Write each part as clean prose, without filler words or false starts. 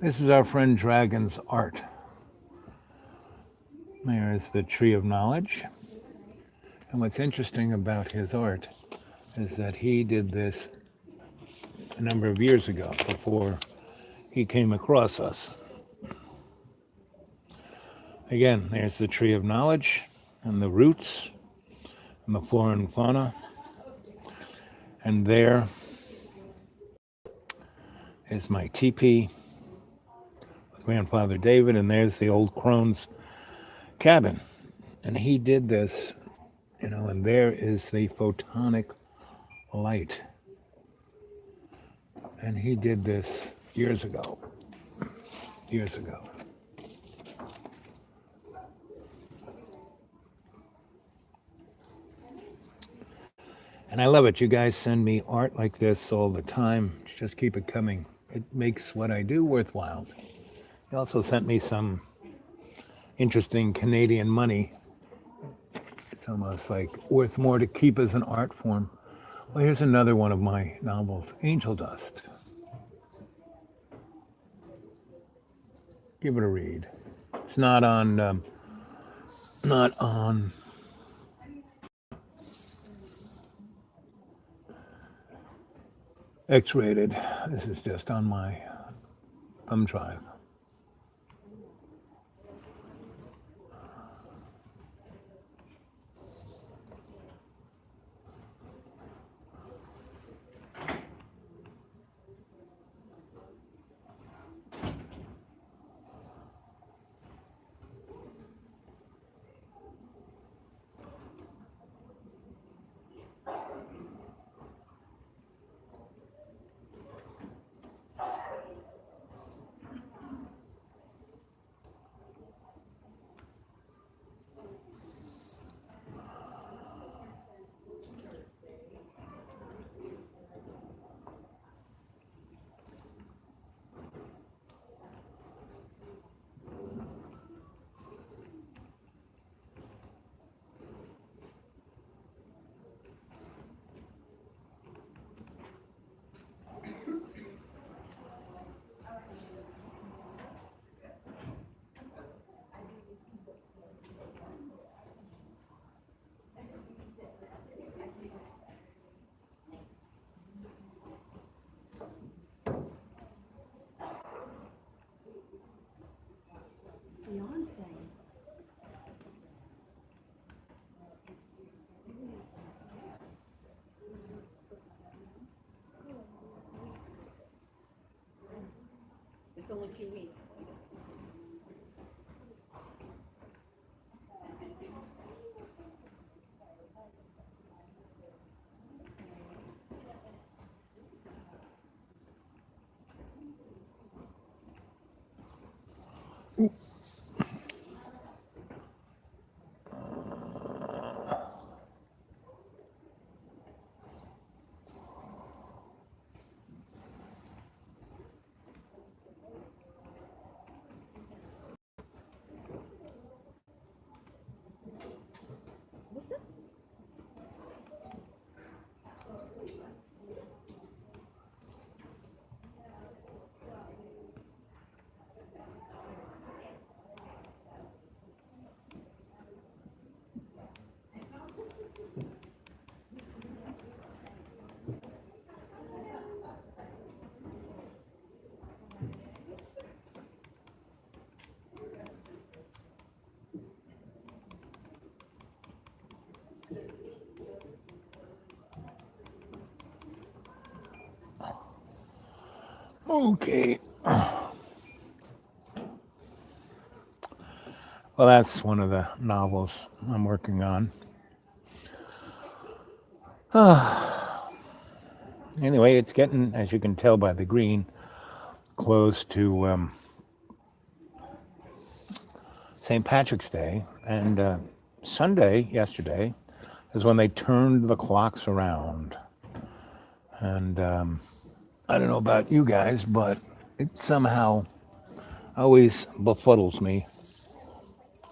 This is our friend Dragon's art. There's the Tree of Knowledge. And what's interesting about his art is that he did this a number of years ago before he came across us. Again, there's the Tree of Knowledge and the roots and the flora and fauna. And there is my teepee with Grandfather David, and there's the old crone's cabin. And he did this, and there is the photonic light. And he did this years ago. And I love it. You guys send me art like this all the time. Just keep it coming. It makes what I do worthwhile. You also sent me some interesting Canadian money. It's almost like worth more to keep as an art form. Well, here's another one of my novels, Angel Dust. Give it a read. It's not on X-rated. This is just on my thumb drive. It's only 2 weeks. Okay. Well, that's one of the novels I'm working on. Anyway, it's getting, as you can tell by the green, close to St. Patrick's Day. And Sunday, yesterday, is when they turned the clocks around. And I don't know about you guys, but it somehow always befuddles me.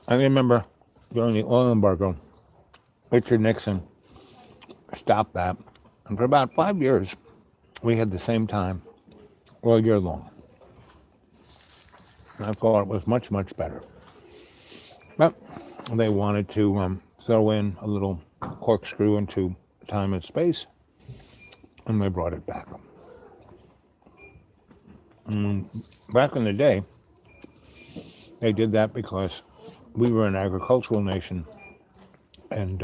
I remember during the oil embargo, Richard Nixon stopped that. And for about 5 years, we had the same time all year long. I thought it was much, much better. But they wanted to throw in a little corkscrew into time and space, and they brought it back. Back in the day, they did that because we were an agricultural nation, and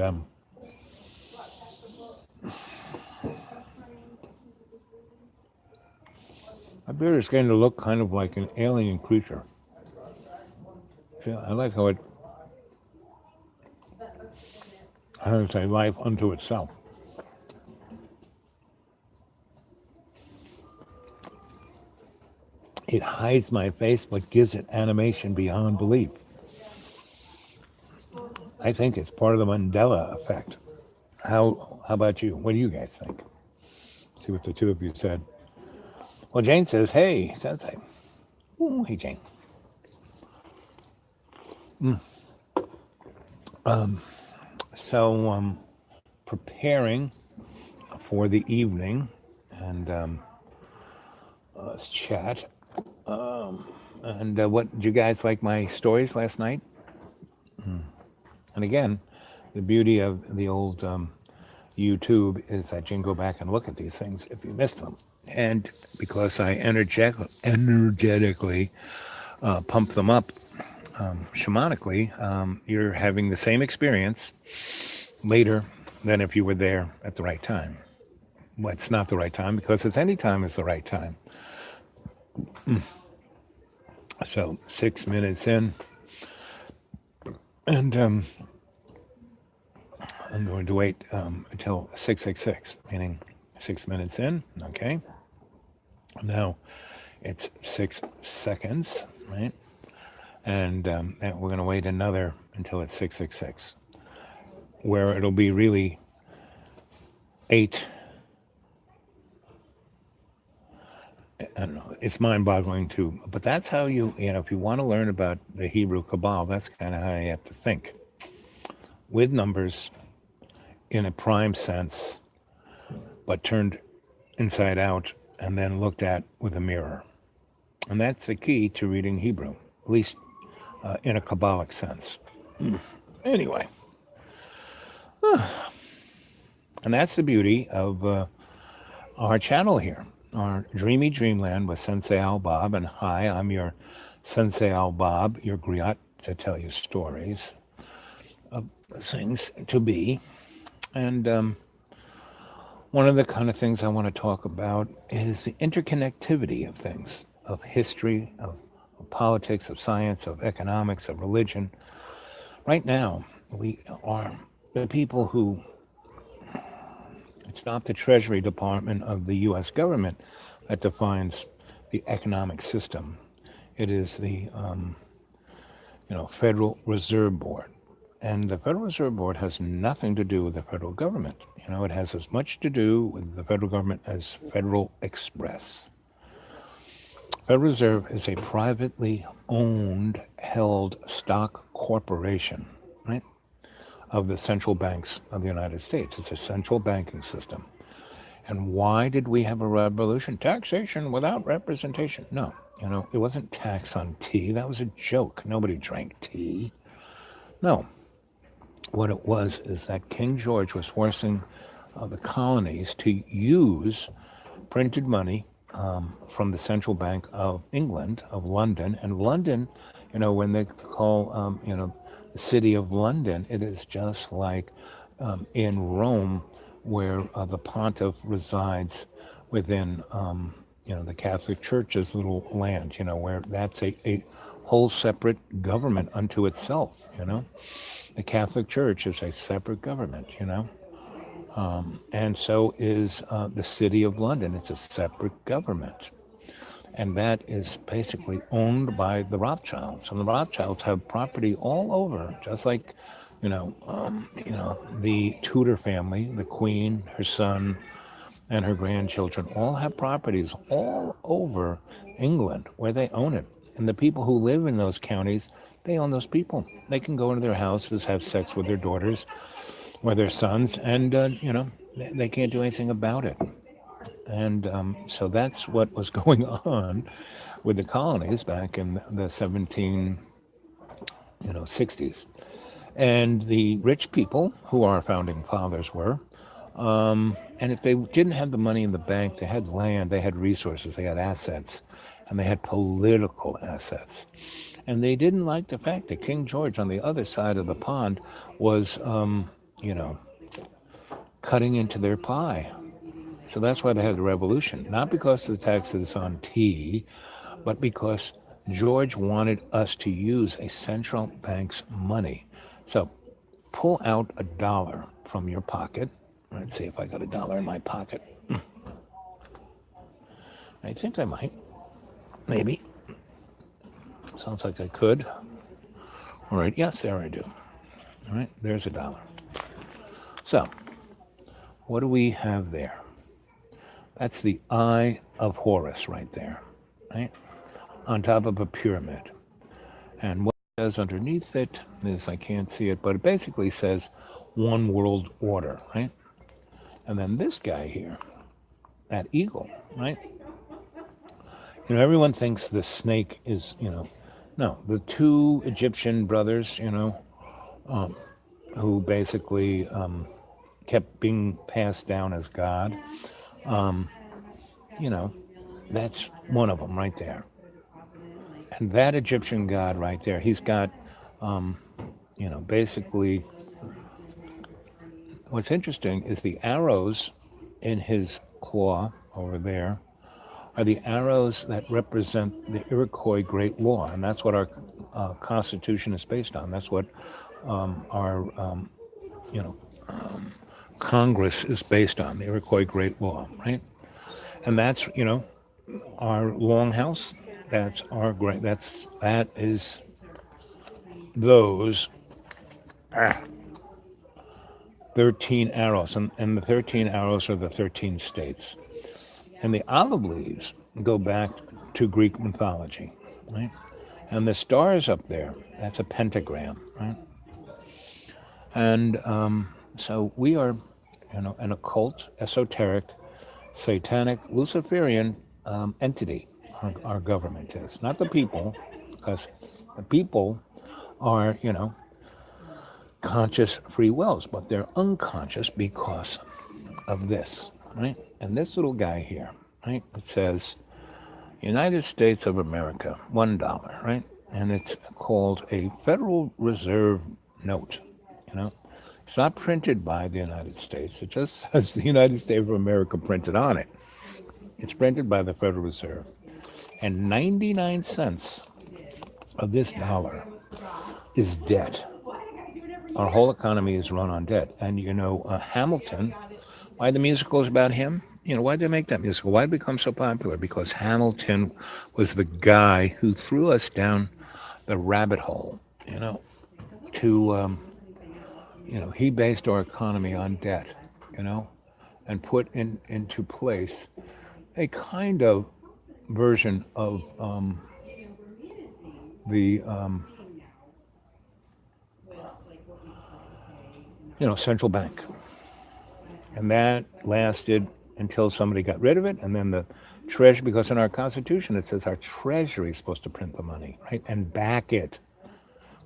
my beard is getting to look kind of like an alien creature. See, I like how it has a life unto itself. It hides my face, but gives it animation beyond belief. I think it's part of the Mandela effect. How about you? What do you guys think? See what the two of you said. Well, Jane says, "Hey, Sensei." Ooh, hey, Jane. So, preparing for the evening, and let's chat. And what did you guys like my stories last night? And again, the beauty of the old YouTube is that you can go back and look at these things if you missed them. And because I energetically pump them up shamanically, you're having the same experience later than if you were there at the right time. Well, it's not the right time because it's any time is the right time. So 6 minutes in, and I'm going to wait until 666, meaning 6 minutes in. Okay. Now it's 6 seconds, right? And we're going to wait another until it's 666, where it'll be really 8. I don't know. It's mind-boggling too, but that's how if you want to learn about the Hebrew Kabbalah, that's kind of how you have to think with numbers in a prime sense, but turned inside out and then looked at with a mirror. And that's the key to reading Hebrew, at least in a Kabbalic sense. Anyway, and that's the beauty of our channel here, our Dreamy Dreamland with Sensei Al Bob. And hi, I'm your Sensei Al Bob, your griot to tell you stories of things to be. And one of the kind of things I want to talk about is the interconnectivity of things, of history, of politics, of science, of economics, of religion. Right now, we are the people who, it's not the Treasury Department of the U.S. government that defines the economic system. It is the, Federal Reserve Board. And the Federal Reserve Board has nothing to do with the federal government. It has as much to do with the federal government as Federal Express. Federal Reserve is a privately owned, held stock corporation, right, of the central banks of the United States. It's a central banking system. And why did we have a revolution? Taxation without representation. No, it wasn't tax on tea. That was a joke. Nobody drank tea. No. What it was is that King George was forcing the colonies to use printed money from the Central Bank of England, of London. And London, when they call, the city of London, it is just like in Rome, where the pontiff resides within, the Catholic Church's little land, where that's a whole separate government unto itself, The Catholic Church is a separate government, and so is the City of London. It's a separate government. And that is basically owned by the Rothschilds. And the Rothschilds have property all over, just like, the Tudor family, the Queen, her son, and her grandchildren all have properties all over England where they own it. And the people who live in those counties, they own those people. They can go into their houses, have sex with their daughters or their sons, and, they can't do anything about it. And so that's what was going on with the colonies back in the 1760s. And the rich people, who our founding fathers were, and if they didn't have the money in the bank, they had land, they had resources, they had assets, and they had political assets. And they didn't like the fact that King George on the other side of the pond was, cutting into their pie. So that's why they had the revolution. Not because of the taxes on tea, but because George wanted us to use a central bank's money. So pull out $1 from your pocket. Let's see if I got $1 in my pocket. I think I might. Maybe. Sounds like I could. All right. Yes, there I do. All right. There's $1. So what do we have there? That's the Eye of Horus right there, right? On top of a pyramid. And what it says underneath it is, I can't see it, but it basically says one world order, right? And then this guy here, that eagle, right? Everyone thinks the snake is, no, the two Egyptian brothers, who basically kept being passed down as God, that's one of them right there. And that Egyptian god right there, he's got, basically, what's interesting is the arrows in his claw over there are the arrows that represent the Iroquois Great Law. And that's what our Constitution is based on. That's what our, Congress is based on, the Iroquois Great Law, right? And that's, our longhouse. That is those 13 arrows. And the 13 arrows are the 13 states. And the olive leaves go back to Greek mythology, right? And the stars up there, that's a pentagram, right? And so we are, an occult, esoteric, satanic, Luciferian entity. Our government is, not the people, because the people are, conscious free wills, but they're unconscious because of this, right? And this little guy here, right? It says United States of America, $1, right? And it's called a Federal Reserve note, It's not printed by the United States. It just says the United States of America printed on it. It's printed by the Federal Reserve. And 99 cents of this dollar is debt. Our whole economy is run on debt. And, Hamilton, why the musical is about him? Why did they make that musical? Why did it become so popular? Because Hamilton was the guy who threw us down the rabbit hole, he based our economy on debt, and put into place a kind of version of the central bank. And that lasted until somebody got rid of it, and then the treasury, because in our Constitution it says our treasury is supposed to print the money, right, and back it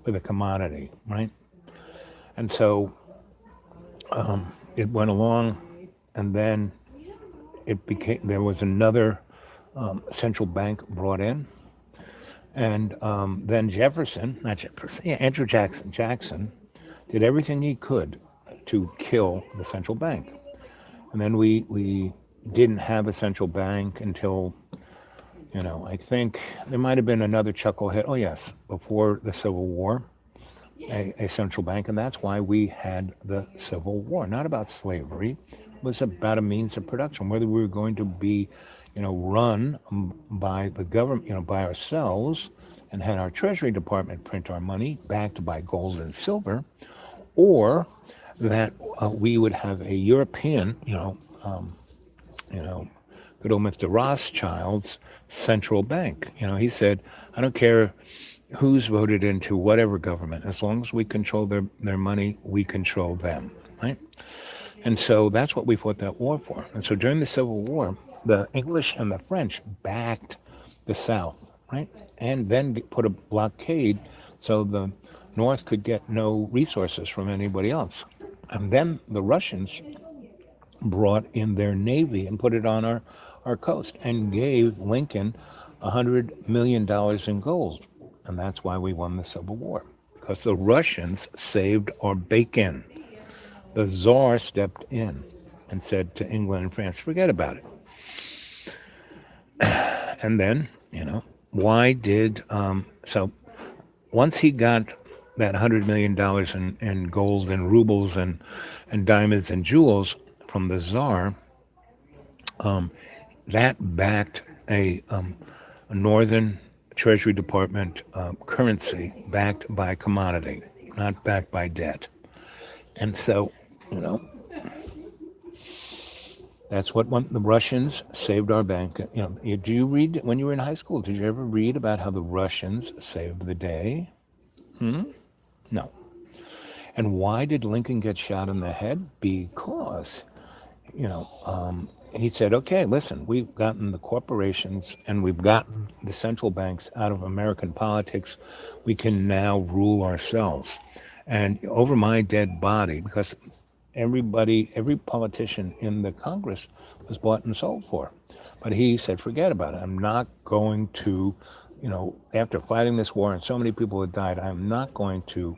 with a commodity, right? And so it went along, and then there was another central bank brought in, and then Andrew Jackson did everything he could to kill the central bank. And then we didn't have a central bank until, I think there might have been another chucklehead. Oh, yes, before the Civil War, a central bank. And that's why we had the Civil War. Not about slavery. It was about a means of production, whether we were going to be, run by the government, by ourselves, and had our Treasury Department print our money backed by gold and silver, or that we would have a European, good old Mr. Rothschild's central bank. He said, I don't care who's voted into whatever government, as long as we control their money, we control them, right? And so that's what we fought that war for. And so during the Civil War, the English and the French backed the South right? And then put a blockade so the North could get no resources from anybody else. And then the Russians brought in their navy and put it on our coast and gave Lincoln $100 million in gold. And that's why we won the Civil War, because the Russians saved our bacon. The Tsar stepped in and said to England and France, forget about it. And then, why did, so once he got that $100 million in gold and rubles and diamonds and jewels from the Tsar, that backed a Northern Treasury Department currency backed by commodity, not backed by debt. And so, you know, that's what the Russians saved our bank. Do you read when you were in high school? Did you ever read about how the Russians saved the day? No. And why did Lincoln get shot in the head? Because, he said, okay, listen, we've gotten the corporations and we've gotten the central banks out of American politics. We can now rule ourselves. And over my dead body, because every politician in the Congress was bought and sold for. But he said, forget about it. I'm not going to, after fighting this war and so many people had died, I'm not going to,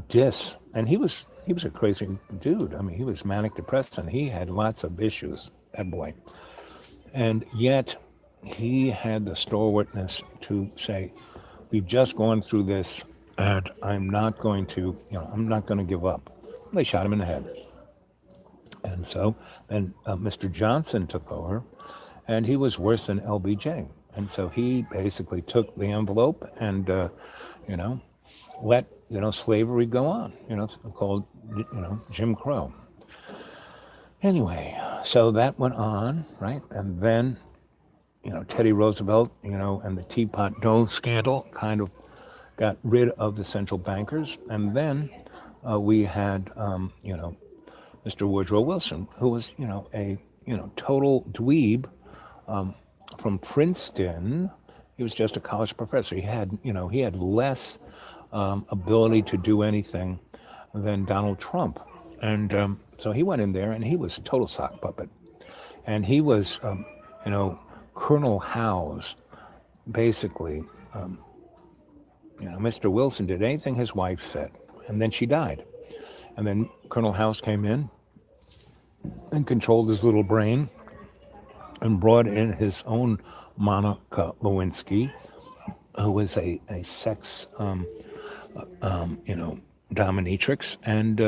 diss. And he was a crazy dude. I mean, he was manic depressed and he had lots of issues, that boy. And yet he had the stalwartness to say, we've just gone through this and I'm not going to, I'm not going to give up. They shot him in the head. And so then Mr. Johnson took over, and he was worse than LBJ. And so he basically took the envelope and, you know, let, slavery go on. It's called, Jim Crow. Anyway, so that went on, right? And then, Teddy Roosevelt, and the Teapot Dome scandal kind of got rid of the central bankers. And then we had, Mr. Woodrow Wilson, who was, a, total dweeb from Princeton. He was just a college professor. He had less ability to do anything than Donald Trump. And so he went in there and he was a total sock puppet. And he was, Colonel Howe's, basically, Mr. Wilson did anything his wife said. And then she died. And then Colonel House came in and controlled his little brain and brought in his own Monica Lewinsky, who was a sex, dominatrix. And,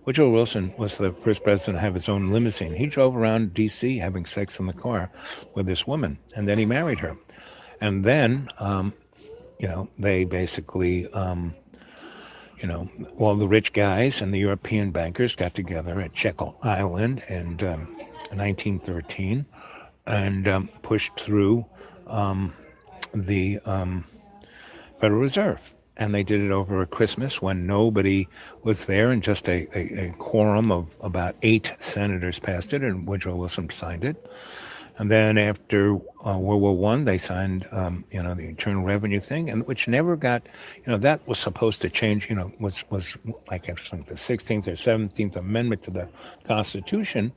Woodrow Wilson was the first president to have his own limousine. He drove around D.C. having sex in the car with this woman, and then he married her. And then, they basically, all the rich guys and the European bankers got together at Jekyll Island in 1913 and pushed through the Federal Reserve. And they did it over a Christmas when nobody was there, and just a quorum of about 8 senators passed it, and Woodrow Wilson signed it. And then after World War I, they signed, the Internal Revenue thing, and which never got, that was supposed to change, was like I think the 16th or 17th Amendment to the Constitution,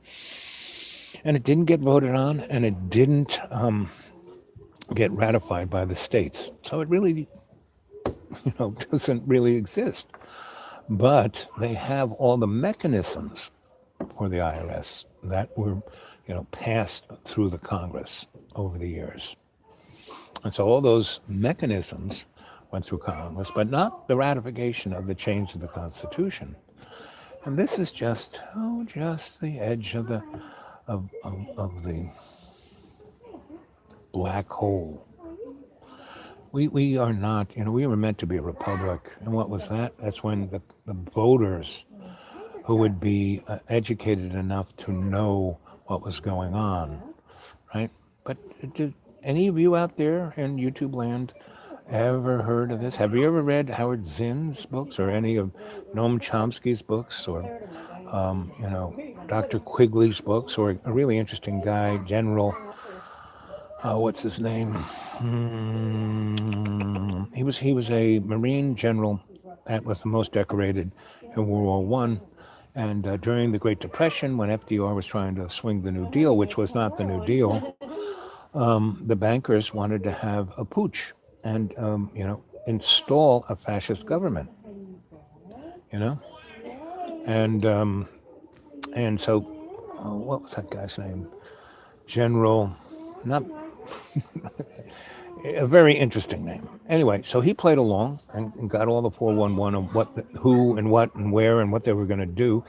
and it didn't get voted on, and it didn't get ratified by the states. So it really, doesn't really exist. But they have all the mechanisms for the IRS that were, passed through the Congress over the years. And so all those mechanisms went through Congress, but not the ratification of the change of the Constitution. And this is just the edge of the black hole. We are not, we were meant to be a republic. And what was that? That's when the voters who would be educated enough to know what was going on, right? But did any of you out there in YouTube land ever heard of this? Have you ever read Howard Zinn's books or any of Noam Chomsky's books or, Dr. Quigley's books, or a really interesting guy, General What's his name? He was a Marine general that was the most decorated in World War One. And during the Great Depression, when FDR was trying to swing the New Deal, which was not the New Deal, the bankers wanted to have a putsch and install a fascist government. You know, and so what was that guy's name? General, not a very interesting name. Anyway, so he played along and got all the 411 of who and what and where and what they were going to do,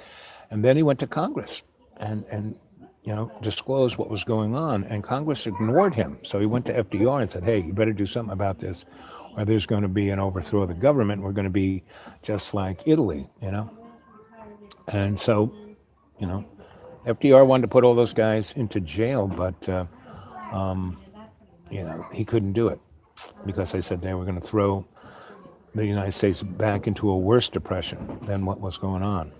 and then he went to Congress and disclosed what was going on, and Congress ignored him. So he went to FDR and said, "Hey, you better do something about this, or there's going to be an overthrow of the government. We're going to be just like Italy." And so, you know, FDR wanted to put all those guys into jail, but he couldn't do it because they said they were going to throw the United States back into a worse depression than what was going on.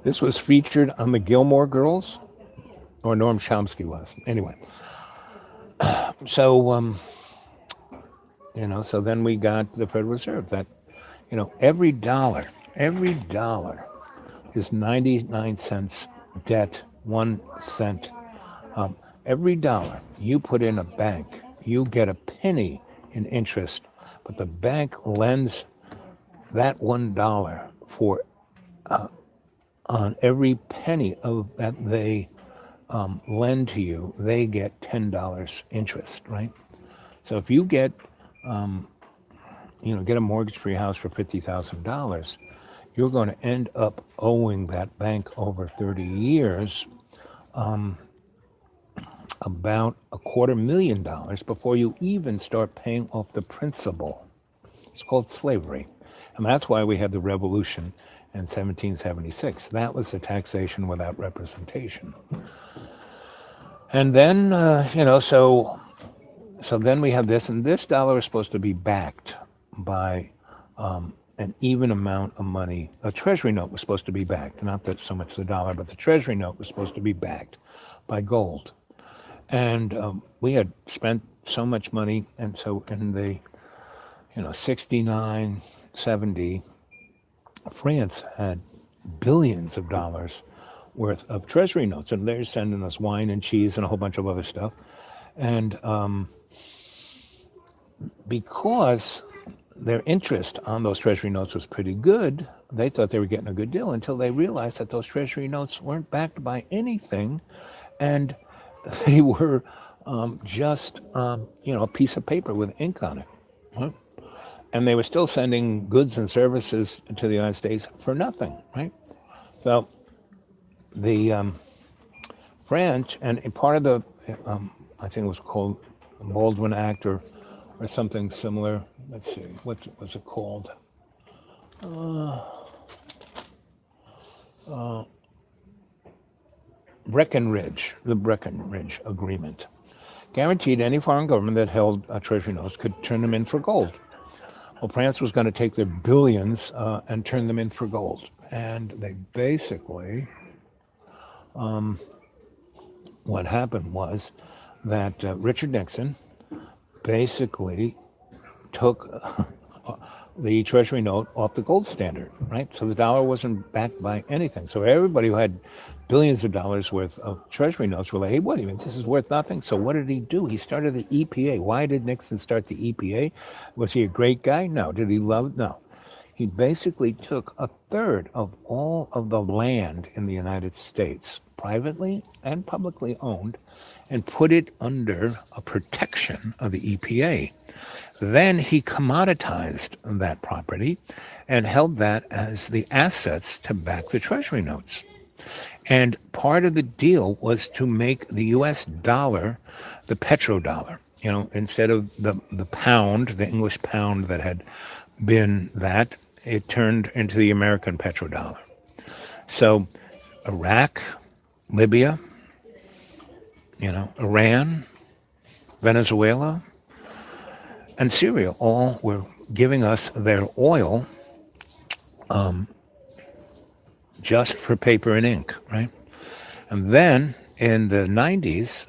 This was featured on the Gilmore Girls, or Norm Chomsky was. Anyway, so so then we got the Federal Reserve that, every dollar is 99 cents debt, 1 cent. Every dollar you put in a bank, you get a penny in interest, but the bank lends that $1 for on every penny of that they lend to you, they get $10 interest, right? So if you get a mortgage for your house for $50,000, you're going to end up owing that bank over 30 years about $250,000 before you even start paying off the principal. It's called slavery. And that's why we had the revolution in 1776. That was the taxation without representation. And then, so then we have this, and this dollar is supposed to be backed by an even amount of money. A treasury note was supposed to be backed, not that so much the dollar, but the treasury note was supposed to be backed by gold. And we had spent so much money, and so in the 69, 70, France had billions of dollars worth of treasury notes, and they're sending us wine and cheese and a whole bunch of other stuff. And because their interest on those treasury notes was pretty good, they thought they were getting a good deal until they realized that those treasury notes weren't backed by anything, and they were just a piece of paper with ink on it. Right? And they were still sending goods and services to the United States for nothing, right? So the French, and part of the, I think it was called Baldwin Act or something similar. Let's see, what was it called? The Breckinridge Agreement guaranteed any foreign government that held treasury notes could turn them in for gold. Well, France was going to take their billions and turn them in for gold. And they basically, what happened was that Richard Nixon basically took the treasury note off the gold standard, right? So the dollar wasn't backed by anything. So everybody who had billions of dollars worth of treasury notes were like, hey, what do you mean? This is worth nothing. So what did he do? He started the EPA. Why did Nixon start the EPA? Was he a great guy? No. Did he love it? No. He basically took a third of all of the land in the United States, privately and publicly owned, and put it under a protection of the EPA. Then he commoditized that property and held that as the assets to back the treasury notes. And part of the deal was to make the U.S. dollar the petrodollar. Instead of the pound, the English pound that had been that, it turned into the American petrodollar. So Iraq, Libya, Iran, Venezuela, and Syria all were giving us their oil just for paper and ink, right? And then in the 90s,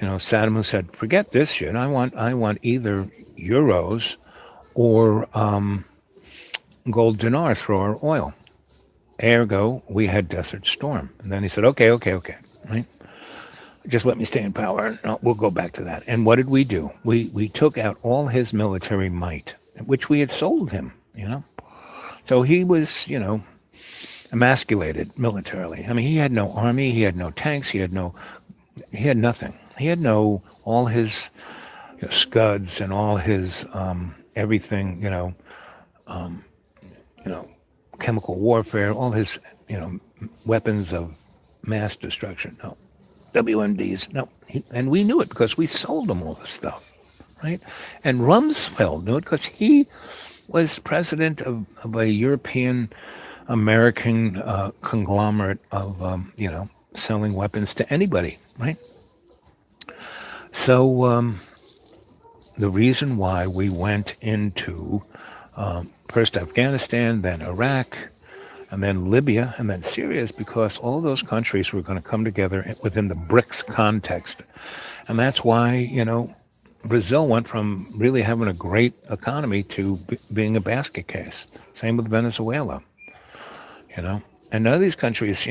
Saddam Hussein said, "Forget this shit. I want either euros or gold dinars for our oil." Ergo, we had Desert Storm. And then he said, "Okay, okay, okay, right? Just let me stay in power. No, we'll go back to that." And what did we do? We took out all his military might, which we had sold him. So he was, emasculated militarily. I mean, he had no army, he had no tanks, he had nothing. He had no all his scuds and all his everything, you know, chemical warfare, all his, weapons of mass destruction. No, WMDs. No, and we knew it because we sold him all this stuff, right? And Rumsfeld knew it because he was president of a European American conglomerate of, selling weapons to anybody, right? So the reason why we went into first Afghanistan, then Iraq, and then Libya, and then Syria is because all those countries were going to come together within the BRICS context. And that's why, Brazil went from really having a great economy to being a basket case. Same with Venezuela, And none of these countries,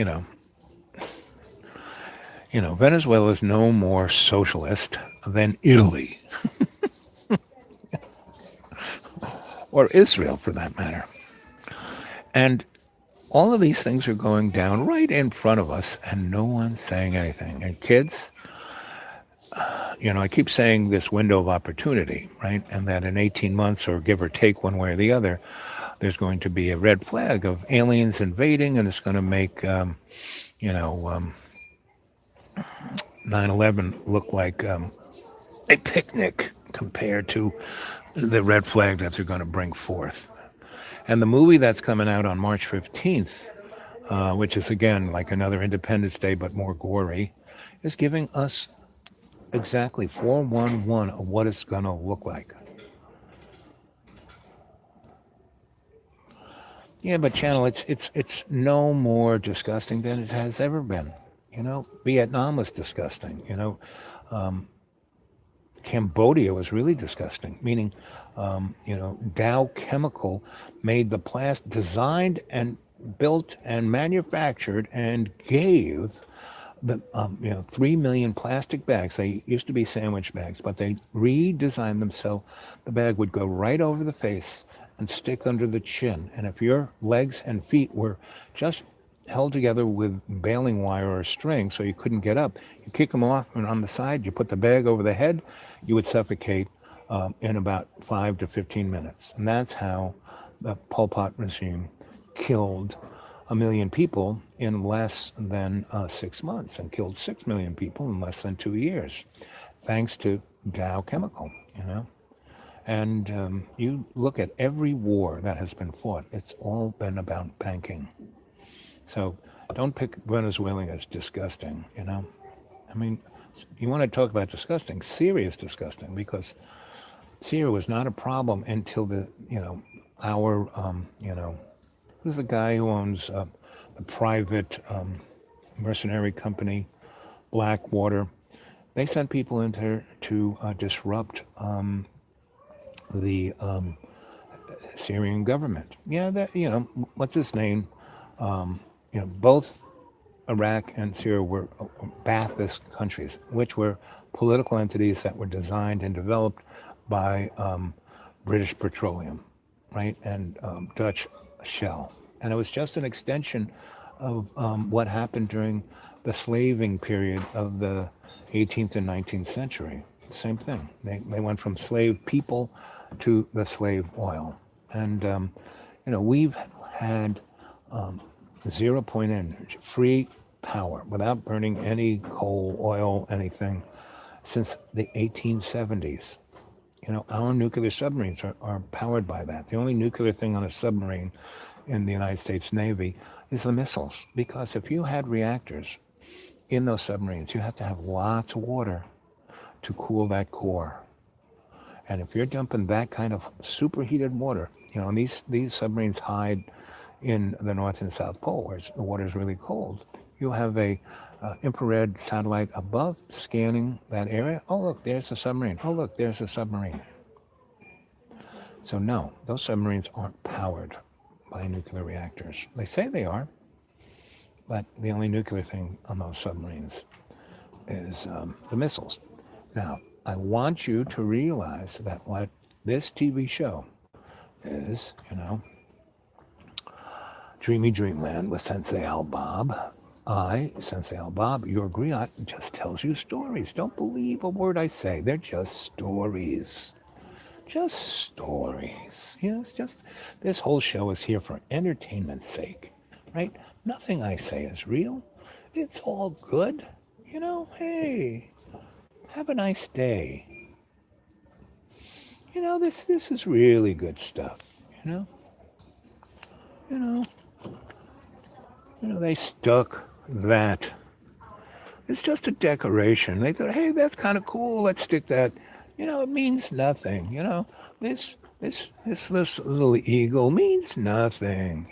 Venezuela is no more socialist than Italy or Israel for that matter. And all of these things are going down right in front of us and no one's saying anything. And kids, I keep saying this window of opportunity, right? And that in 18 months or give or take one way or the other, there's going to be a red flag of aliens invading and it's going to make, 9/11 look like a picnic compared to the red flag that they're going to bring forth. And the movie that's coming out on March 15th, which is again like another Independence Day but more gory, is giving us exactly 411 of what it's going to look like. Yeah, but Channel, it's no more disgusting than it has ever been. Vietnam was disgusting. Cambodia was really disgusting, meaning, Dow Chemical made the plastic, designed and built and manufactured and gave the 3 million plastic bags. They used to be sandwich bags, but they redesigned them so the bag would go right over the face and stick under the chin. And if your legs and feet were just held together with baling wire or string so you couldn't get up, you kick them off and on the side, you put the bag over the head, you would suffocate in about 5 to 15 minutes. And that's how the Pol Pot regime killed 1 million people in less than 6 months and killed 6 million people in less than 2 years, thanks to Dow Chemical. And you look at every war that has been fought, it's all been about banking. So don't pick Venezuela as disgusting. I mean, you want to talk about disgusting, Syria is disgusting because Syria was not a problem until who's the guy who owns the private mercenary company, Blackwater. They sent people in there to disrupt the Syrian government. Yeah, what's his name? Both Iraq and Syria were Ba'athist countries, which were political entities that were designed and developed by British Petroleum, right, and Dutch Shell. And it was just an extension of what happened during the slaving period of the 18th and 19th century. Same thing. They went from slave people to the slave oil. And, we've had 0 point energy, free power, without burning any coal, oil, anything, since the 1870s. Our nuclear submarines are powered by that. The only nuclear thing on a submarine in the United States Navy is the missiles. Because if you had reactors in those submarines, you have to have lots of water to cool that core. And if you're dumping that kind of superheated water, and these submarines hide in the North and South Pole where the water is really cold, You have a infrared satellite above scanning that area. Oh, look, there's a submarine. Oh, look, there's a submarine. So no, those submarines aren't powered by nuclear reactors. They say they are, but the only nuclear thing on those submarines is the missiles. Now, I want you to realize that what this TV show is, Dreamy Dreamland with Sensei Al Bob. Sensei Al Bob, your griot, just tells you stories. Don't believe a word I say. They're just stories. Just stories. It's just, this whole show is here for entertainment's sake, right? Nothing I say is real. It's all good. Hey, have a nice day. This is really good stuff, you know? You know, they stuck that. It's just a decoration. They thought, hey, that's kind of cool. Let's stick that. It means nothing. This little eagle means nothing.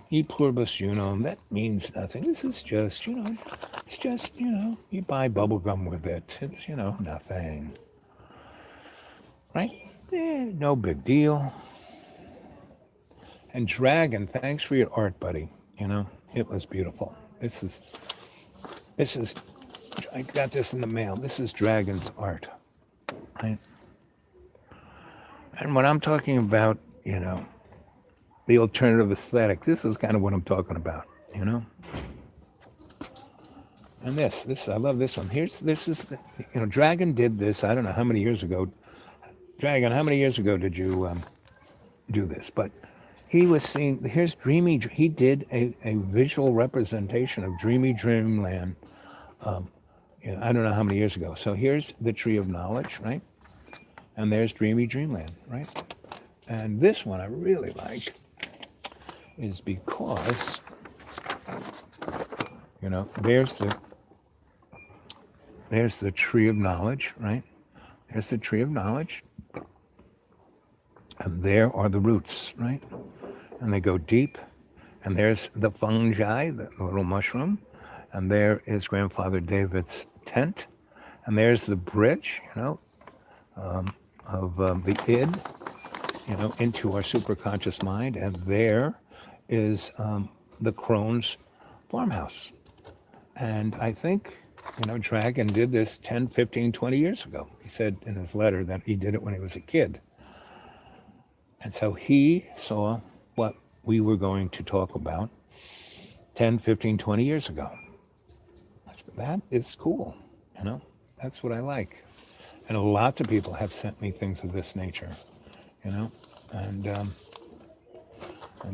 E pluribus unum, that means nothing. This is just, it's just, you buy bubble gum with it. It's, nothing. Right? No big deal. And Dragon, thanks for your art, buddy. It was beautiful. This is, I got this in the mail. This is Dragon's art. Right? And when I'm talking about, the alternative aesthetic, this is kind of what I'm talking about, And this, I love this one. This is, Dragon did this, I don't know how many years ago. Dragon, how many years ago did you do this? But he was seeing, here's Dreamy, he did a visual representation of Dreamy Dreamland, I don't know how many years ago. So here's the Tree of Knowledge, right? And there's Dreamy Dreamland, right? And this one I really like is because, there's the Tree of Knowledge, right? There's the Tree of Knowledge. And there are the roots, right? And they go deep. And there's the fungi, the little mushroom. And there is Grandfather David's tent. And there's the bridge, of the id, into our superconscious mind. And there is the crone's farmhouse. And I think, Dragon did this 10, 15, 20 years ago. He said in his letter that he did it when he was a kid. And so he saw what we were going to talk about 10, 15, 20 years ago. That is cool, That's what I like. And lots of people have sent me things of this nature, And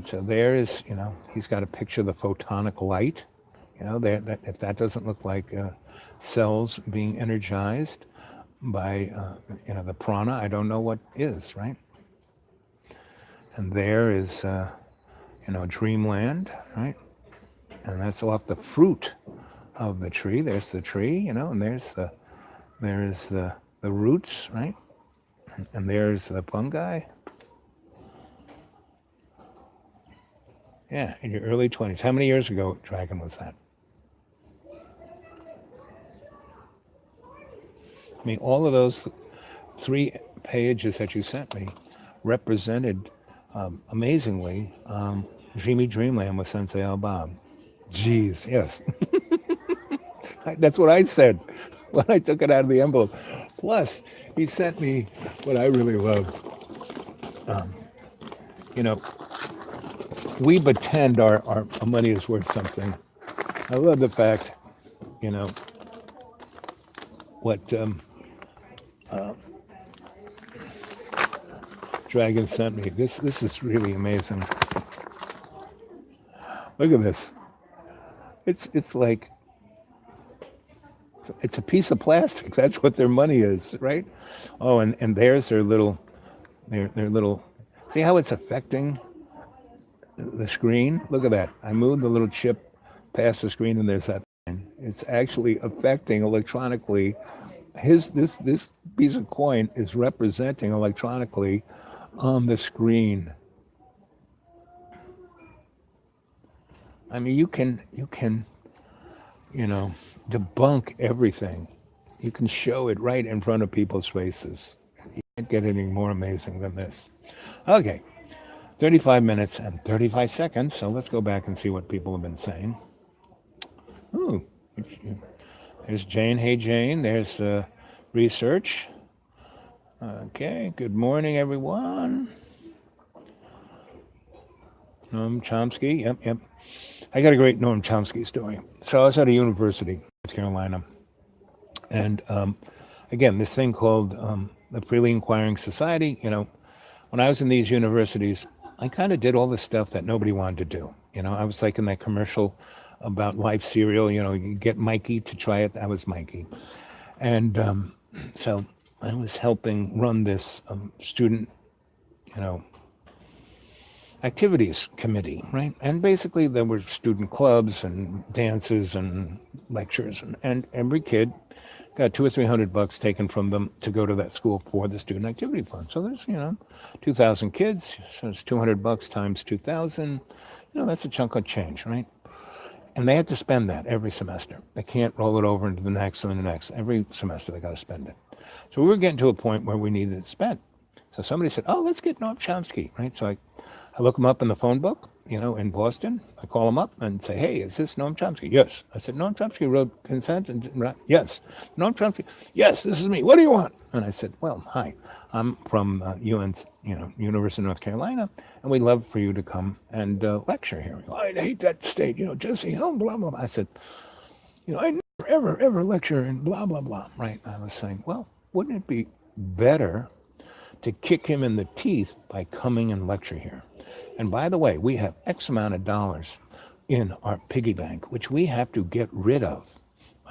so there is, he's got a picture of the photonic light, that if that doesn't look like cells being energized by, the prana, I don't know what is, right? And there is, dreamland, right? And that's off the fruit of the tree. There's the tree, and there's the roots, right? And there's the fungi. Yeah, in your early 20s. How many years ago, Dragon, was that? I mean, all of those 3 pages that you sent me represented, amazingly, Dreamy Dreamland with Sensei Al Bob. Jeez, yes. That's what I said when I took it out of the envelope. Plus, he sent me what I really love. We pretend our money is worth something. I love the fact, what Dragon sent me. This is really amazing. Look at this. It's like, it's a piece of plastic. That's what their money is, right? Oh, and there's their little, see how it's affecting the screen? Look at that. I moved the little chip past the screen and there's that thing. It's actually affecting electronically. This piece of coin is representing electronically on the screen. I mean, you can, you know, debunk everything. You can show it right in front of people's faces. You can't get anything more amazing than this. Okay, 35 minutes and 35 seconds. So let's go back and see what people have been saying. Ooh, there's Jane. Hey, Jane. There's research. Okay, good morning, everyone. Noam Chomsky. Yep, yep. I got a great Noam Chomsky story. So I was at a university, North Carolina, and again, this thing called the Freely Inquiring Society. When I was in these universities, I kind of did all the stuff that nobody wanted to do. I was like in that commercial about Life cereal. You get Mikey to try it. That was Mikey, and so I was helping run this student, you know, activities committee, right? And basically, there were student clubs and dances and lectures, and every kid got 200 or 300 bucks taken from them to go to that school for the student activity fund. So there's 2,000 kids, so it's 200 bucks times 2,000. That's a chunk of change, right? And they had to spend that every semester. They can't roll it over into the next and the next. Every semester they got to spend it. So we were getting to a point where we needed it spent. So somebody said, "Oh, let's get Noam Chomsky," right? So I look him up in the phone book, in Boston. I call him up and say, "Hey, is this Noam Chomsky?" "Yes." I said, "Noam Chomsky wrote Consent?" And "Yes." "Noam Chomsky?" "Yes, this is me. What do you want?" And I said, "Well, hi, I'm from UNC, University of North Carolina, and we'd love for you to come and lecture here." "I hate that state, Jesse, blah, blah, blah." I said, "I never, ever, ever lecture in blah, blah, blah," right? I was saying, well, wouldn't it be better to kick him in the teeth by coming and lecture here? And by the way, we have X amount of dollars in our piggy bank, which we have to get rid of,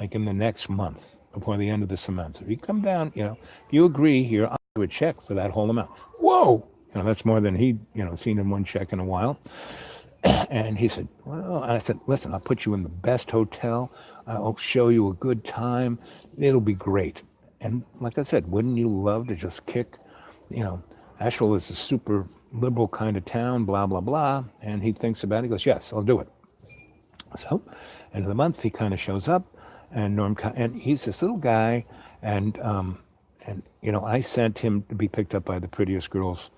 like in the next month, before the end of the semester. If you come down, if you agree here, I'll do a check for that whole amount. Whoa! That's more than he'd, seen in one check in a while. And he said, "Well," and I said, "Listen, I'll put you in the best hotel. I'll show you a good time. It'll be great." And like I said, wouldn't you love to just kick, you know, Asheville is a super liberal kind of town, blah, blah, blah. And he thinks about it. He goes, "Yes, I'll do it." So, end of the month, he kind of shows up, and and he's this little guy, and I sent him to be picked up by the prettiest girls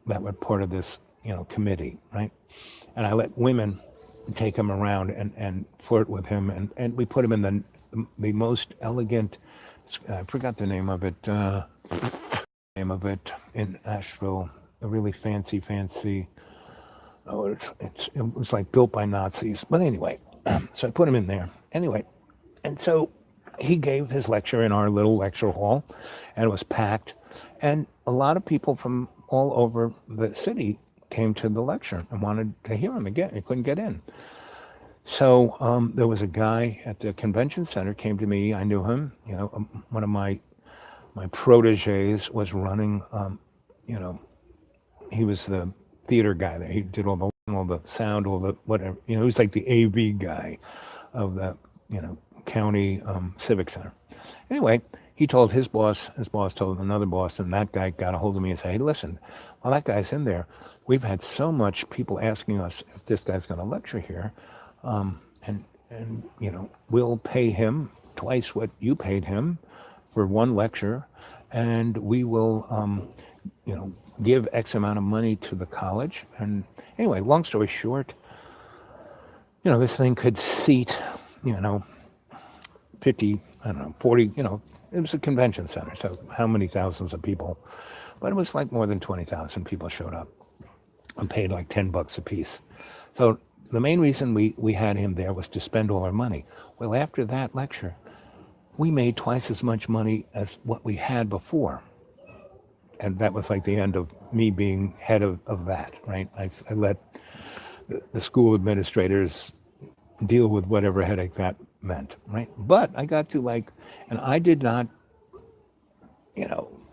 that were part of this, committee, right? And I let women take him around and flirt with him, and we put him in the most elegant. I forgot the name of it. In Asheville, a really fancy. Oh, it was like built by Nazis. But anyway, so I put him in there. Anyway, and so he gave his lecture in our little lecture hall, and it was packed. And a lot of people from all over the city came to the lecture and wanted to hear him again. He couldn't get in. So there was a guy at the convention center came to me. I knew him. One of my proteges was running. You know, he was the theater guy there. He did all the sound, all the whatever. He was like the AV guy of the county civic center. Anyway, he told his boss told another boss, and that guy got a hold of me and said, "Hey, listen, while that guy's in there, we've had so much people asking us if this guy's going to lecture here, and we'll pay him twice what you paid him for one lecture, and we will give X amount of money to the college." And anyway, long story short, this thing could seat 50, I don't know, 40, it was a convention center, so how many thousands of people? But it was like more than 20,000 people showed up and paid like $10 a piece. So the main reason we had him there was to spend all our money. Well, after that lecture, we made twice as much money as what we had before. And that was like the end of me being head of that, right? I let the school administrators deal with whatever headache that meant, right? But I got to and I did not,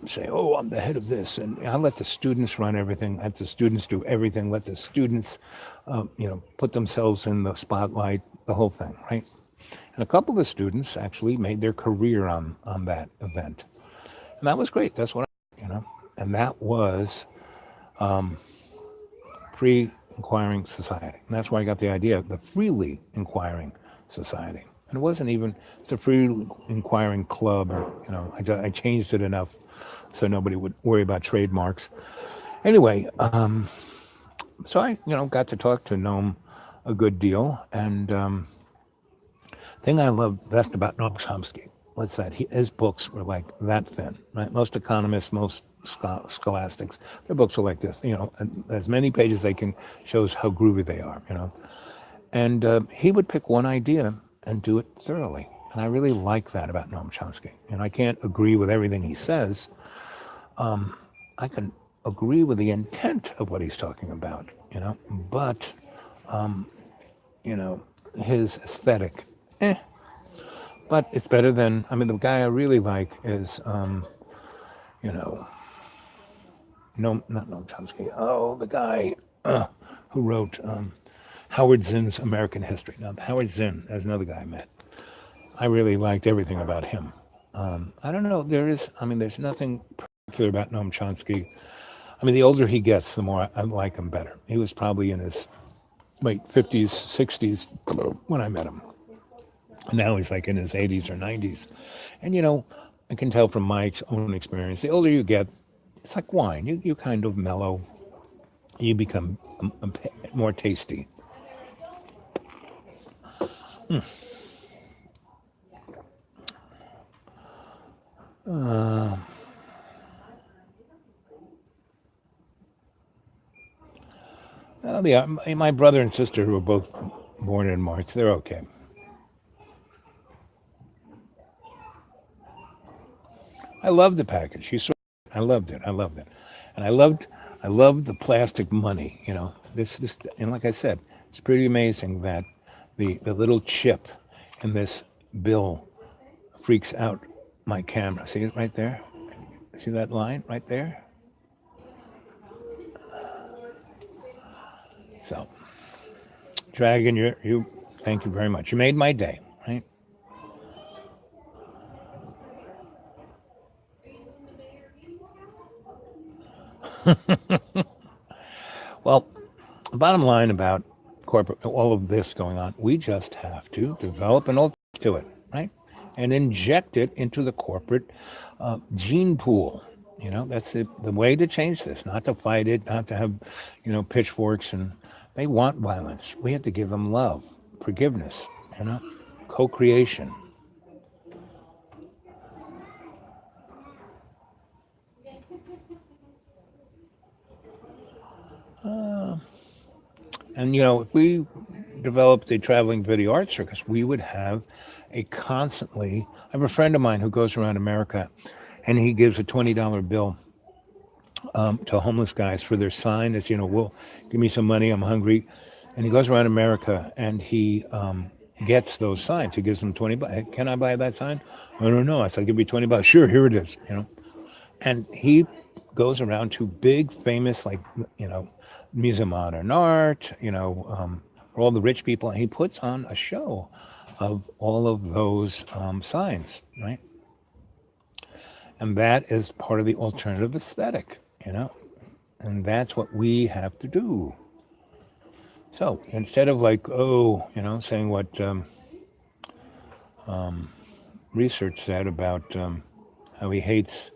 say, "Oh, I'm the head of this," and I let the students run everything, let the students do everything, let the students, put themselves in the spotlight, the whole thing, right? And a couple of the students actually made their career on that event, and that was great. That's what and that was pre inquiring society. And that's where I got the idea of the freely inquiring society. And it wasn't even, it's a free inquiring club, or, I changed it enough so nobody would worry about trademarks. Anyway, so I, got to talk to Noam a good deal. And thing I love best about Noam Chomsky was that his books were like that thin, right? Most economists, most scholastics, their books are like this, and as many pages they can shows how groovy they are. And he would pick one idea and do it thoroughly. And I really like that about Noam Chomsky. And I can't agree with everything he says. I can agree with the intent of what he's talking about, but, his aesthetic, but it's better than, the guy I really like is, no, not Noam Chomsky. Oh, the guy who wrote Howard Zinn's American History. Now, Howard Zinn, that's another guy I met. I really liked everything about him. I don't know. There's nothing particular about Noam Chomsky. The older he gets, the more I like him better. He was probably in his late 50s, 60s when I met him. And now he's like in his 80s or 90s. And, I can tell from my own experience, the older you get, it's like wine. You kind of mellow. You become more tasty. Yeah, my brother and sister, who were both born in March, they're okay. I loved the package. I loved it. And I loved the plastic money. This, and like I said, it's pretty amazing that the little chip in this bill freaks out my camera. See it right there? See that line right there? So, Dragon, thank you very much. You made my day, right? Well, the bottom line about corporate, all of this going on, we just have to develop an alternative to it, right? And inject it into the corporate gene pool. That's the way to change this, not to fight it, not to have, pitchforks. And they want violence. We have to give them love, forgiveness, co-creation. And, if we developed a traveling video art circus, we would have I have a friend of mine who goes around America and he gives a $20 bill to homeless guys for their sign. As will give me some money, I'm hungry. And he goes around America and he gets those signs. He gives them 20 bucks. Hey, can I buy that sign? I don't know. I said, I'll give you 20 bucks. Sure, here it is. And he goes around to big, famous, like, Museum of Modern Art, for all the rich people. And he puts on a show of all of those signs, right? And that is part of the alternative aesthetic, and that's what we have to do. So instead of like, saying what research said about how he hates,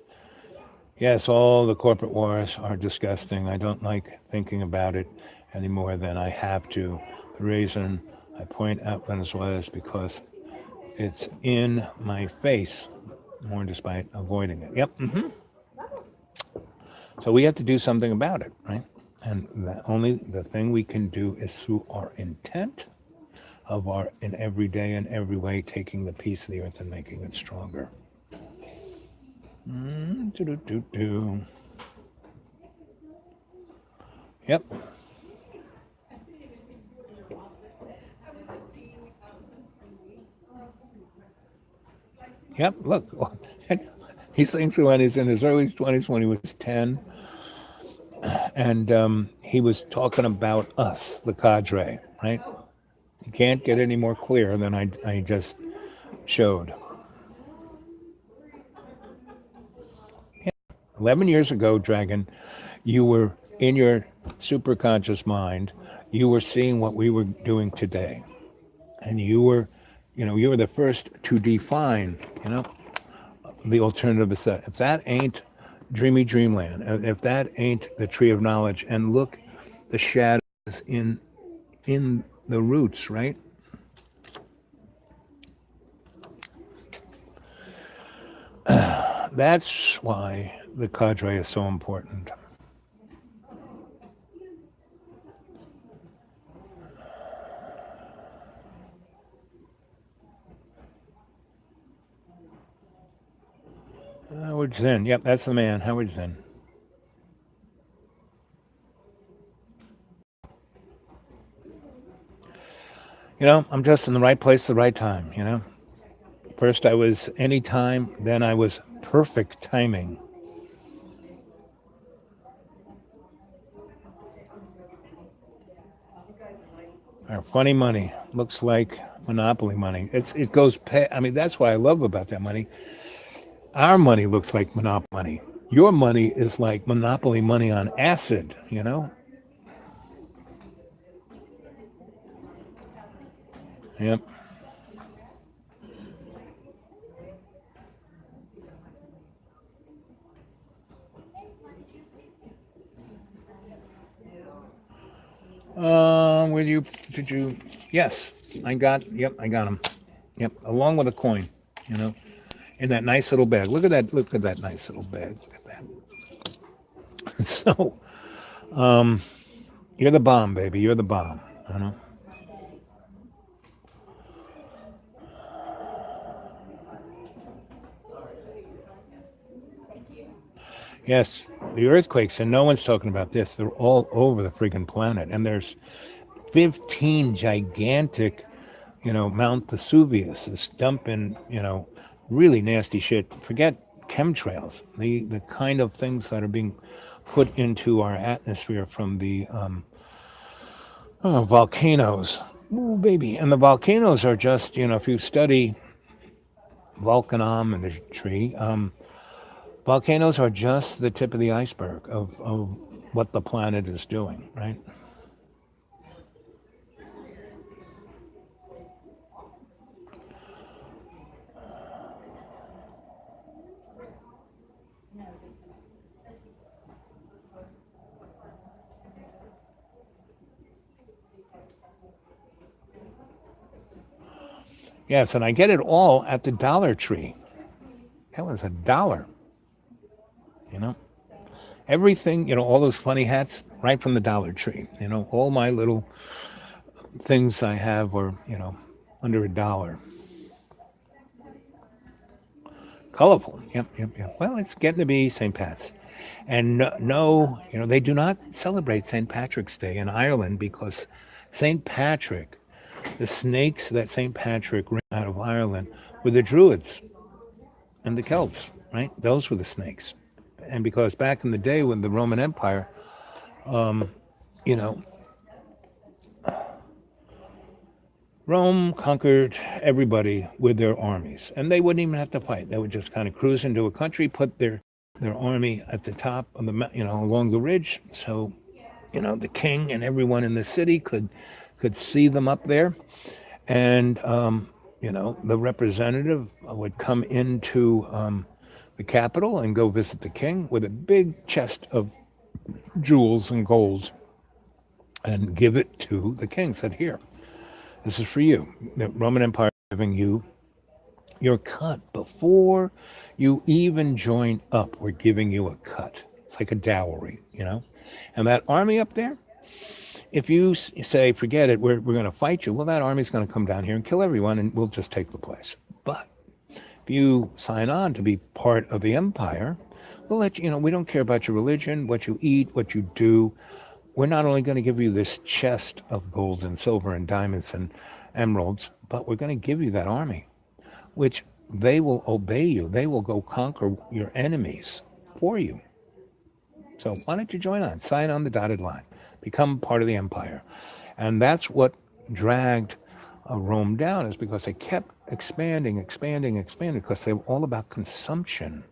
yes, all the corporate wars are disgusting. I don't like thinking about it any more than I have to. The reason I point out Venezuela is because it's in my face, more despite avoiding it. Yep. So we have to do something about it, right? And the thing we can do is through our intent of in every day and every way, taking the piece of the earth and making it stronger. Yep. Yep. Look, he's thinks when he's in his early 20s, when he was 10, and he was talking about us, the cadre, right? You can't get any more clear than I just showed. 11 years ago, Dragon, you were in your superconscious mind you were seeing what we were doing today, and you were the first to define, you know, the alternative is that if that ain't dreamy dreamland, if that ain't the tree of knowledge, and look, the shadows in the roots, right? That's why the cadre is so important. Howard Zinn, yep, that's the man, Howard Zinn. I'm just in the right place at the right time. First I was anytime, then I was perfect timing. Our funny money looks like monopoly money. It goes I mean, that's what I love about that money. Our money looks like monopoly money. Your money is like monopoly money on acid. Yep. Will you? Did you? Yes, Yep, I got them. Yep, along with a coin. You know, in that nice little bag. Look at that. Look at that nice little bag. Look at that. So, you're the bomb, baby. You're the bomb. You know. Yes, the earthquakes, and no one's talking about this. They're all over the friggin' planet, and there's 15 gigantic, Mount Vesuvius is dumping, really nasty shit. Forget chemtrails, the kind of things that are being put into our atmosphere from the volcanoes. Ooh, baby. And the volcanoes are just, if you study volcanometry, volcanoes are just the tip of the iceberg of what the planet is doing, right? Yes, and I get it all at the Dollar Tree. That was $1, you know? Everything, all those funny hats, right from the Dollar Tree. All my little things I have are, under $1. Colorful. Yep, yep, yep. Well, it's getting to be St. Pat's. And no, no, they do not celebrate St. Patrick's Day in Ireland because St. Patrick, the snakes that St. Patrick ran out of Ireland were the Druids and the Celts, right? Those were the snakes. And because back in the day when the Roman Empire, you know, Rome conquered everybody with their armies, and they wouldn't even have to fight. They would just kind of cruise into a country, put their army at the top of along the ridge, so the king and everyone in the city could see them up there, and the representative would come into the capital and go visit the king with a big chest of jewels and gold and give it to the king. Said, "Here, this is for you. The Roman Empire is giving you your cut before you even join up. We're giving you a cut. It's like a dowry. And that army up there, if you say, forget it, we're going to fight you, well, that army's going to come down here and kill everyone, and we'll just take the place. But if you sign on to be part of the empire, we'll let you, we don't care about your religion, what you eat, what you do. We're not only going to give you this chest of gold and silver and diamonds and emeralds, but we're going to give you that army, which they will obey you. They will go conquer your enemies for you. So why don't you join on? Sign on the dotted line. Become part of the empire. And that's what dragged Rome down, is because they kept expanding, expanding, expanding, because they were all about consumption.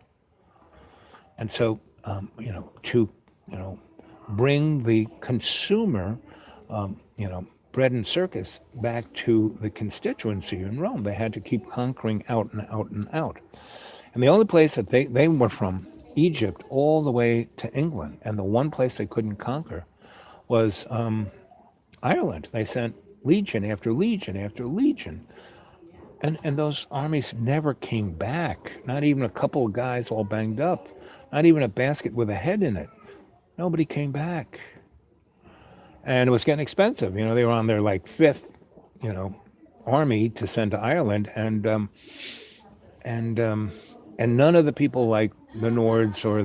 And so, to, bring the consumer bread and circus back to the constituency in Rome. They had to keep conquering out and out and out. And the only place that they were from, Egypt, all the way to England. And the one place they couldn't conquer was Ireland. They sent legion after legion after legion. And those armies never came back. Not even a couple of guys all banged up. Not even a basket with a head in it. Nobody came back. And it was getting expensive. They were on their like fifth, army to send to Ireland, and and none of the people like the Nords or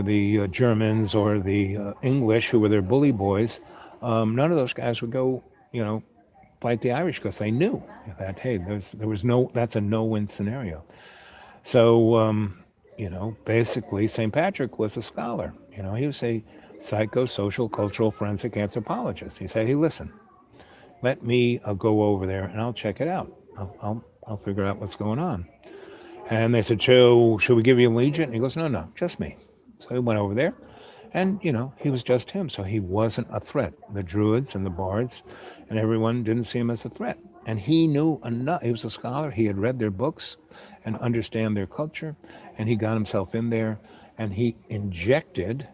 the Germans or the English, who were their bully boys, none of those guys would go, fight the Irish, because they knew that, hey, there was no, that's a no-win scenario. So basically, St. Patrick was a scholar. He was a psychosocial, cultural, forensic anthropologist. He said, hey, listen, let me go over there and I'll check it out. I'll figure out what's going on. And they said, so should we give you a legion? And he goes, no, just me. So he went over there, and he was just him. So he wasn't a threat. The Druids and the Bards and everyone didn't see him as a threat. And he knew enough. He was a scholar. He had read their books and understand their culture. And he got himself in there, and he injected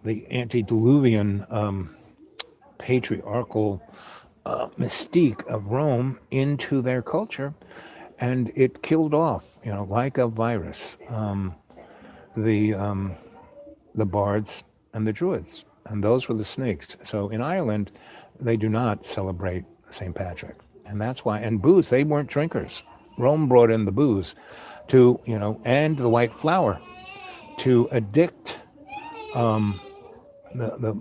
the antediluvian patriarchal mystique of Rome into their culture, and it killed off, like a virus, the Bards and the Druids, and those were the snakes. So in Ireland, they do not celebrate St. Patrick, and that's why. And booze, they weren't drinkers. Rome brought in the booze to, and the white flour to addict the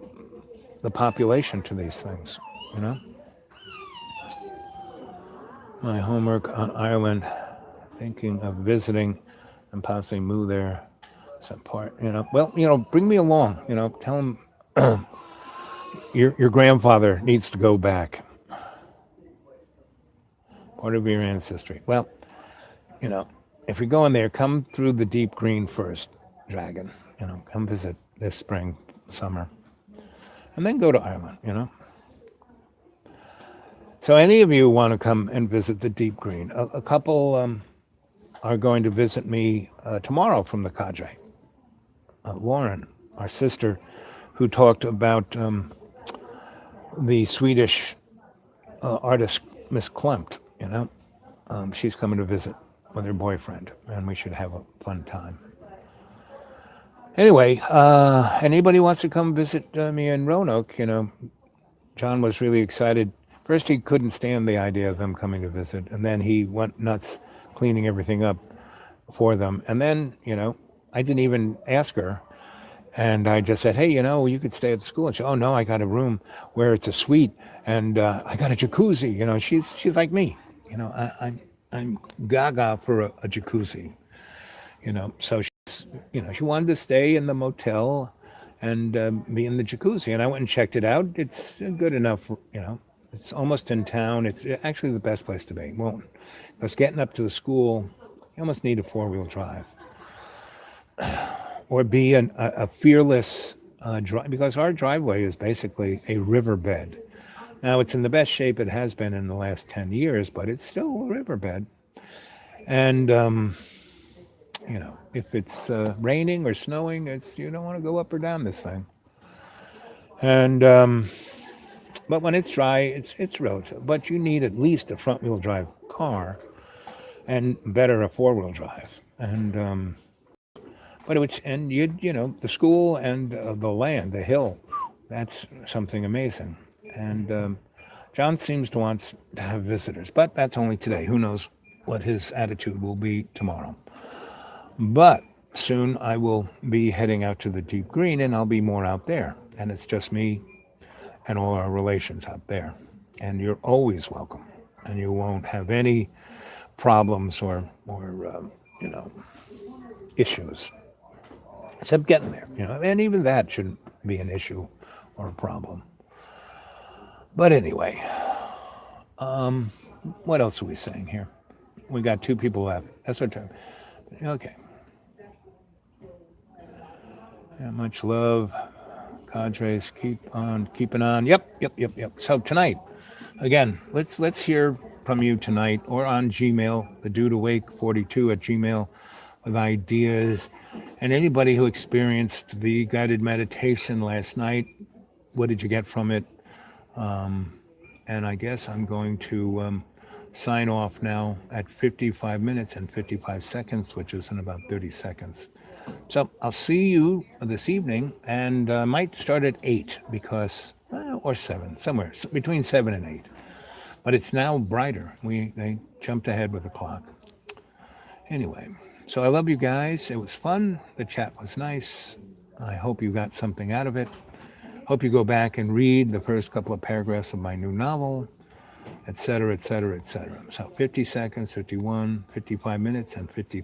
population to these things, My homework on Ireland, thinking of visiting and possibly move there some part, well, bring me along, tell him your grandfather needs to go back. Part of your ancestry. Well, if you're going there, come through the deep green first, Dragon. Come visit this spring, summer, and then go to Ireland, So any of you want to come and visit the deep green? A couple are going to visit me tomorrow from the cadre. Lauren, our sister, who talked about the Swedish artist Miss Klimt, she's coming to visit with her boyfriend, and we should have a fun time. Anyway, anybody wants to come visit me in Roanoke, John was really excited. First, he couldn't stand the idea of them coming to visit, and then he went nuts cleaning everything up for them. And then, I didn't even ask her, and I just said, hey, you could stay at the school. And she said, oh, no, I got a room where it's a suite, and I got a jacuzzi. She's like me. I'm gaga for a jacuzzi. So she wanted to stay in the motel and be in the jacuzzi. And I went and checked it out. It's good enough, It's almost in town. It's actually the best place to be. Well, because getting up to the school, you almost need a four-wheel drive. Or be a fearless drive, because our driveway is basically a riverbed. Now, it's in the best shape it has been in the last 10 years, but it's still a riverbed. And, if it's raining or snowing, you don't want to go up or down this thing. And, but when it's dry, it's relative. But you need at least a front-wheel drive car, and better a four-wheel drive. And, but the school and the land, the hill, that's something amazing. And John seems to want to have visitors, but that's only today. Who knows what his attitude will be tomorrow. But soon I will be heading out to the deep green, and I'll be more out there. And it's just me and all our relations out there. And you're always welcome. And you won't have any problems or issues. Except getting there, and even that shouldn't be an issue or a problem. But anyway, what else are we saying here? We got two people left. That's our turn. Okay. Yeah, much love. Cadres, keep on keeping on. Yep. So tonight, again, let's hear from you tonight or on Gmail, the dude awake 42 at Gmail, with ideas. And anybody who experienced the guided meditation last night, what did you get from it? And I guess I'm going to sign off now at 55 minutes and 55 seconds, which is in about 30 seconds. So I'll see you this evening, and might start at 8 because, or 7, somewhere between 7 and 8. But it's now brighter. They jumped ahead with the clock. Anyway, so I love you guys. It was fun. The chat was nice. I hope you got something out of it. Hope you go back and read the first couple of paragraphs of my new novel, etc., etc., etc. So 50 seconds, 51, 55 minutes, and 50